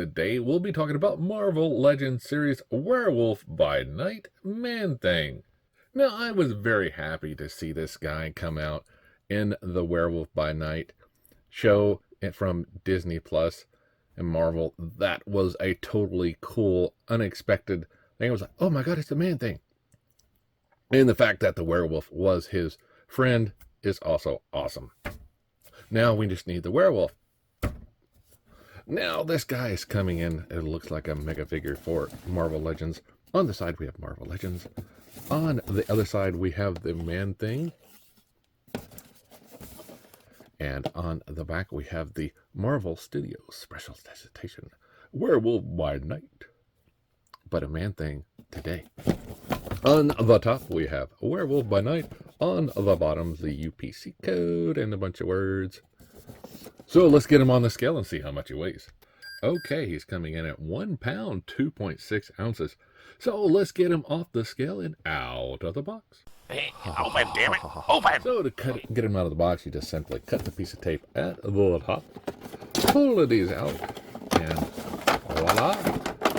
today we'll be talking about Marvel Legends series Werewolf by Night Man-Thing. Now, I was very happy to see this guy come out in the Werewolf by Night show from Disney Plus and Marvel. That was a totally cool, unexpected thing. I was like, oh my god, it's the Man-Thing. And the fact that the werewolf was his friend is also awesome. Now we just need the werewolf. Now this guy is coming in. It looks like a mega figure for Marvel Legends. On the side we have Marvel Legends. On the other side we have the Man-Thing. And on the back we have the Marvel Studios Special Presentation Werewolf by Night. But a Man-Thing today. On the top we have Werewolf by Night. On the bottom the UPC code and a bunch of words. So let's get him on the scale and see how much he weighs. Okay, he's coming in at 1 pound, 2.6 ounces. So let's get him off the scale and out of the box. Hey, open, damn it, open! So to get him out of the box, you just simply cut the piece of tape at the top, pull these out, and voila,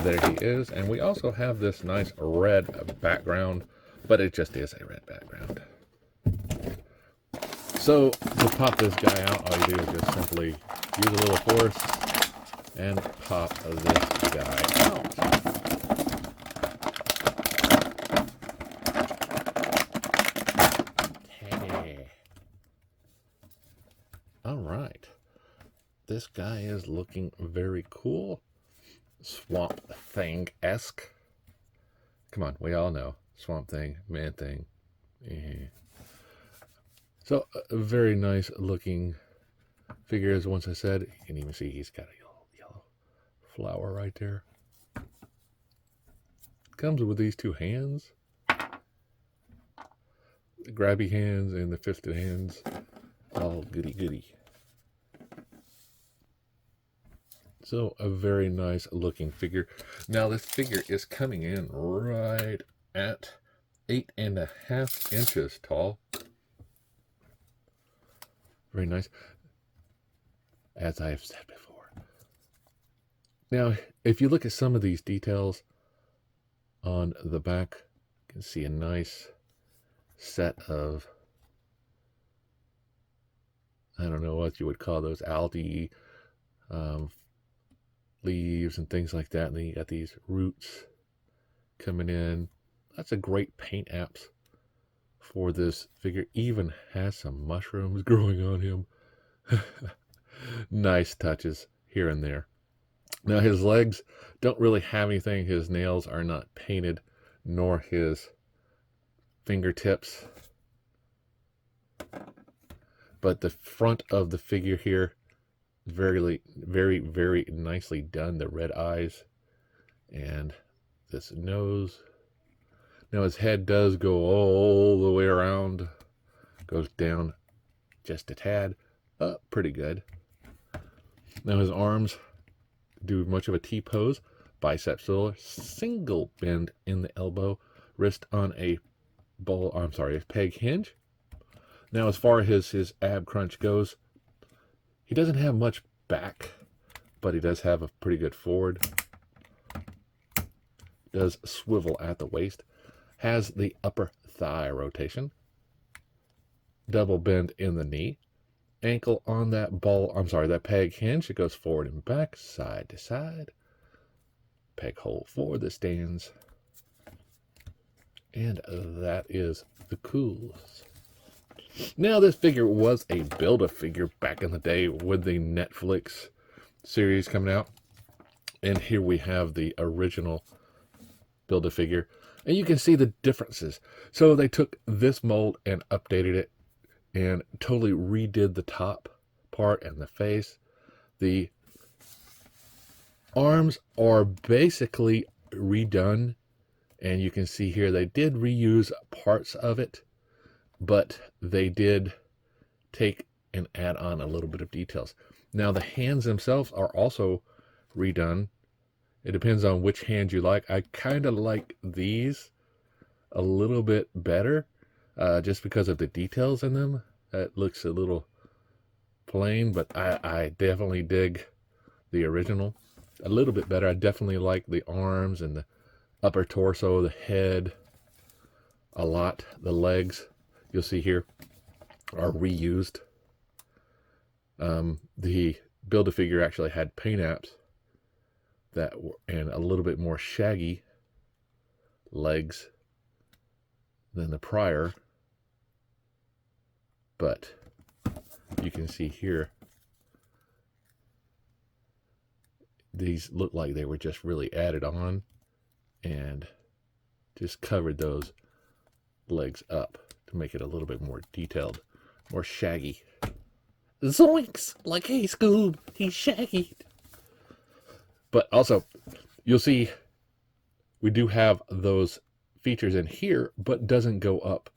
there he is. And we also have this nice red background, but it just is a red background. So to pop this guy out, all you do is just simply use a little force and pop this guy out. Okay. All right. This guy is looking very cool. Swamp Thing-esque. Come on, we all know. Swamp Thing, Man-Thing. So, a very nice looking figure, as once I said. You can even see he's got a yellow flower right there. Comes with these two hands. The grabby hands and the fisted hands. All goody. So, a very nice looking figure. Now, this figure is coming in right at 8.5 inches tall. Very nice, as I have said before. Now, if you look at some of these details on the back, you can see a nice set of, I don't know what you would call those, algae, leaves and things like that. And then you got these roots coming in. That's a great paint apps for this figure. Even has some mushrooms growing on him. Nice touches here and there. Now his legs don't really have anything. His nails are not painted, nor his fingertips. But the front of the figure here, very nicely done. The red eyes and this nose. Now his head does go all the way around, goes down just a tad, up pretty good. Now his arms do much of a T-pose, bicep solar, single bend in the elbow, wrist on a peg hinge. Now as far as his ab crunch goes, he doesn't have much back, but he does have a pretty good forward. Does swivel at the waist. Has the upper thigh rotation, double bend in the knee, ankle on that that peg hinge. It goes forward and back, side to side, peg hole for the stands, and that is the coolest. Now this figure was a Build-A-Figure back in the day with the Netflix series coming out, and here we have the original Build-A-Figure. And you can see the differences. So they took this mold and updated it and totally redid the top part and the face. The arms are basically redone. And you can see here they did reuse parts of it, but they did take and add on a little bit of details. Now the hands themselves are also redone. It depends on which hand you like. I kind of like these a little bit better, just because of the details in them. It looks a little plain, but I definitely dig the original. a little bit better. I definitely like the arms and the upper torso, the head a lot. The legs, you'll see here, are reused. The Build-A-Figure actually had paint apps that were, and a little bit more shaggy legs than the prior, but you can see here these look like they were just really added on and just covered those legs up to make it a little bit more detailed, more shaggy. Zoinks! Like, hey, Scoob, he's shaggy. But also, you'll see we do have those features in here, but doesn't go up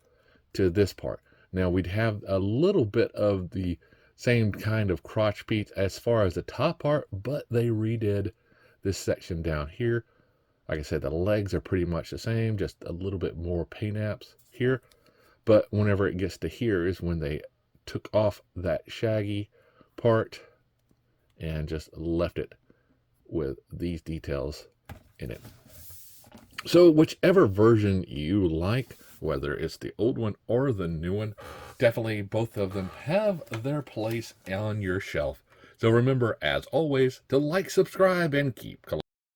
to this part. Now, we'd have a little bit of the same kind of crotch piece as far as the top part, but they redid this section down here. Like I said, the legs are pretty much the same, just a little bit more paint apps here. But whenever it gets to here is when they took off that shaggy part and just left it with these details in it. So whichever version you like, whether it's the old one or the new one, definitely both of them have their place on your shelf. So remember, as always, to like, subscribe, and keep collecting.